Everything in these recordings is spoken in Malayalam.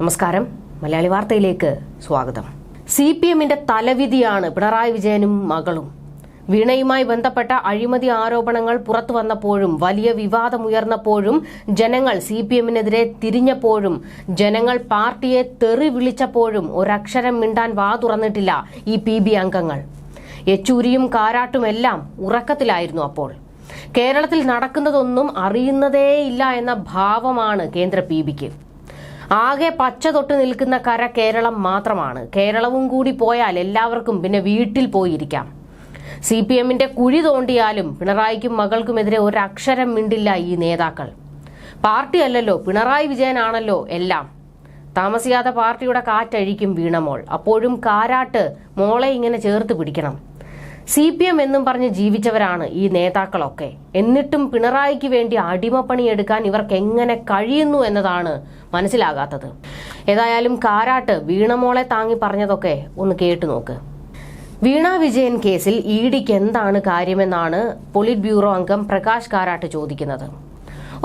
നമസ്കാരം, മലയാളി വാർത്തയിലേക്ക് സ്വാഗതം. CPMന്റെ തലവിധിയാണ് പിണറായി വിജയനും മകളും. വീണയുമായി ബന്ധപ്പെട്ട അഴിമതി ആരോപണങ്ങൾ പുറത്തു വന്നപ്പോഴും വലിയ വിവാദമുയർന്നപ്പോഴും ജനങ്ങൾ CPMനെതിരെ തിരിഞ്ഞപ്പോഴും ജനങ്ങൾ പാർട്ടിയെ തെറി വിളിച്ചപ്പോഴും ഒരക്ഷരം മിണ്ടാൻ വാ തുറന്നിട്ടില്ല ഈ PB അംഗങ്ങൾ. യെച്ചൂരിയും കാരാട്ടുമെല്ലാം ഉറക്കത്തിലായിരുന്നു. അപ്പോൾ കേരളത്തിൽ നടക്കുന്നതൊന്നും അറിയുന്നതേയില്ല എന്ന ഭാവമാണ് കേന്ദ്ര PBക്ക്. ആകെ പച്ച തൊട്ട് നിൽക്കുന്ന കര കേരളം മാത്രമാണ്. കേരളവും കൂടി പോയാൽ എല്ലാവർക്കും പിന്നെ വീട്ടിൽ പോയിരിക്കാം. CPMന്റെ കുഴി തോണ്ടിയാലും പിണറായിക്കും മകൾക്കുമെതിരെ ഒരക്ഷരം മിണ്ടില്ല ഈ നേതാക്കൾ. പാർട്ടിയല്ലല്ലോ, പിണറായി വിജയനാണല്ലോ എല്ലാം. താമസിയാതെ പാർട്ടിയുടെ കാറ്റഴിക്കും വീണമോൾ. അപ്പോഴും കാരാട്ട് മോളെ ഇങ്ങനെ ചേർത്ത് പിടിക്കണം. CPM എന്നും പറഞ്ഞ് ജീവിച്ചവരാണ് ഈ നേതാക്കളൊക്കെ. എന്നിട്ടും പിണറായിക്ക് വേണ്ടി അടിമപ്പണിയെടുക്കാൻ ഇവർക്ക് എങ്ങനെ കഴിയുന്നു എന്നതാണ് മനസ്സിലാകാത്തത്. ഏതായാലും കാരാട്ട് വീണമോളെ താങ്ങി പറഞ്ഞതൊക്കെ ഒന്ന് കേട്ടു നോക്ക്. വീണ വിജയൻ കേസിൽ EDക്ക് എന്താണ് കാര്യമെന്നാണ് പോളിറ്റ് ബ്യൂറോ അംഗം പ്രകാശ് കാരാട്ട് ചോദിക്കുന്നത്.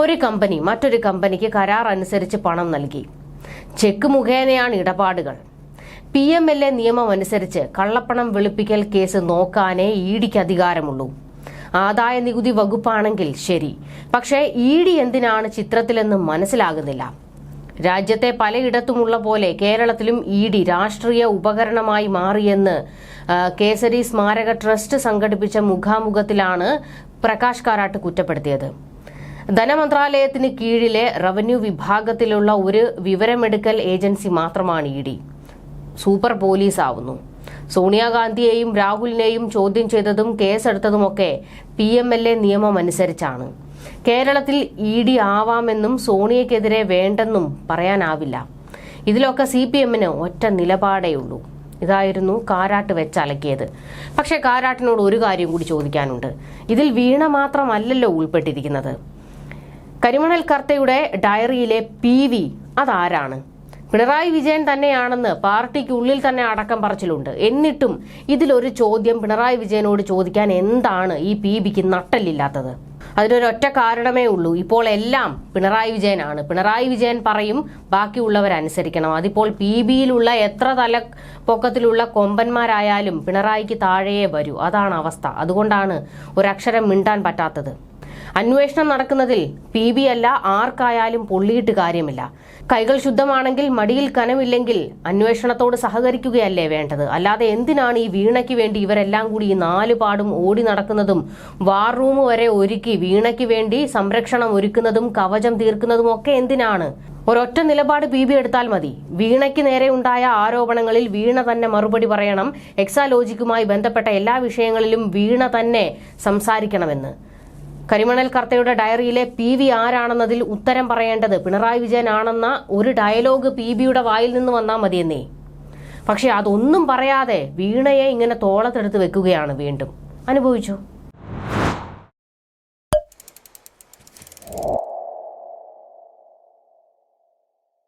ഒരു കമ്പനി മറ്റൊരു കമ്പനിക്ക് കരാർ അനുസരിച്ച് പണം നൽകി. ചെക്ക് മുഖേനയാണ് ഇടപാടുകൾ. PMLA നിയമം അനുസരിച്ച് കള്ളപ്പണം വെളുപ്പിക്കൽ കേസ് നോക്കാനേ EDക്ക് അധികാരമുള്ളൂ. ആദായ നികുതി വകുപ്പാണെങ്കിൽ ശരി, പക്ഷേ ED എന്തിനാണ് ചിത്രത്തിലെന്ന് മനസ്സിലാകുന്നില്ല. രാജ്യത്തെ പലയിടത്തുമുള്ള പോലെ കേരളത്തിലും ED രാഷ്ട്രീയ ഉപകരണമായി മാറിയെന്ന് കേസരി സ്മാരക ട്രസ്റ്റ് സംഘടിപ്പിച്ച മുഖാമുഖത്തിലാണ് പ്രകാശ് കാരാട്ട് കുറ്റപ്പെടുത്തിയത്. ധനമന്ത്രാലയത്തിന് കീഴിലെ റവന്യൂ വിഭാഗത്തിലുള്ള ഒരു വിവരമെടുക്കൽ ഏജൻസി മാത്രമാണ് ED. സൂപ്പർ പോലീസ് ആവുന്നു. സോണിയാഗാന്ധിയെയും രാഹുലിനെയും ചോദ്യം ചെയ്തതും കേസെടുത്തതുമൊക്കെ PMLA നിയമം അനുസരിച്ചാണ്. കേരളത്തിൽ ED ആവാമെന്നും സോണിയക്കെതിരെ വേണ്ടെന്നും പറയാനാവില്ല. ഇതിലൊക്കെ CPMന് ഒറ്റ നിലപാടേയുള്ളൂ. ഇതായിരുന്നു കാരാട്ട് വെച്ചലക്കിയത്. പക്ഷെ കാരാട്ടിനോട് ഒരു കാര്യം കൂടി ചോദിക്കാനുണ്ട്. ഇതിൽ വീണ മാത്രമല്ലല്ലോ ഉൾപ്പെട്ടിരിക്കുന്നത്. കരിമണൽ കർത്തയുടെ ഡയറിയിലെ PV അതാരാണ്? പിണറായി വിജയൻ തന്നെയാണെന്ന് പാർട്ടിക്കുള്ളിൽ തന്നെ അടക്കം പറച്ചിലുണ്ട്. എന്നിട്ടും ഇതിലൊരു ചോദ്യം പിണറായി വിജയനോട് ചോദിക്കാൻ എന്താണ് ഈ PBക്ക് നട്ടല്ലില്ലാത്തത്? അതിനൊരൊറ്റ കാരണമേ ഉള്ളൂ. ഇപ്പോൾ എല്ലാം പിണറായി വിജയനാണ്. പിണറായി വിജയൻ പറയും, ബാക്കിയുള്ളവരനുസരിക്കണം. അതിപ്പോൾ PBയിലുള്ള എത്ര തലപ്പൊക്കത്തിലുള്ള കൊമ്പന്മാരായാലും പിണറായിക്ക് താഴെയേ വരൂ. അതാണ് അവസ്ഥ. അതുകൊണ്ടാണ് ഒരക്ഷരം മിണ്ടാൻ പറ്റാത്തത്. അന്വേഷണം നടക്കുന്നതിൽ PB അല്ല ആർക്കായാലും പൊള്ളിയിട്ട് കാര്യമില്ല. കൈകൾ ശുദ്ധമാണെങ്കിൽ മടിയിൽ കനമില്ലെങ്കിൽ അന്വേഷണത്തോട് സഹകരിക്കുകയല്ലേ വേണ്ടത്. അല്ലാതെ എന്തിനാണ് ഈ വീണയ്ക്ക് വേണ്ടി ഇവരെല്ലാം കൂടി ഈ നാലുപാടും ഓടി നടക്കുന്നതും വാർ റൂം വരെ ഒരുക്കി വീണയ്ക്ക് വേണ്ടി സംരക്ഷണം ഒരുക്കുന്നതും കവചം തീർക്കുന്നതും ഒക്കെ എന്തിനാണ്? ഒരൊറ്റ നിലപാട് PB എടുത്താൽ മതി. വീണയ്ക്ക് നേരെ ഉണ്ടായ ആരോപണങ്ങളിൽ വീണ തന്നെ മറുപടി പറയണം. എക്സാലോജിക്കുമായി ബന്ധപ്പെട്ട എല്ലാ വിഷയങ്ങളിലും വീണ തന്നെ സംസാരിക്കണമെന്ന്. കരിമണൽ കർത്തയുടെ ഡയറിയിലെ PV ആരാണെന്നതിൽ ഉത്തരം പറയേണ്ടത് പിണറായി വിജയൻ ആണെന്ന ഒരു ഡയലോഗ് PBയുടെ വായിൽ നിന്ന് വന്നാൽ മതിയെന്നേ. പക്ഷെ അതൊന്നും പറയാതെ വീണയെ ഇങ്ങനെ തോളത്തെടുത്ത് വെക്കുകയാണ് വീണ്ടും. അനുഭവിച്ചു.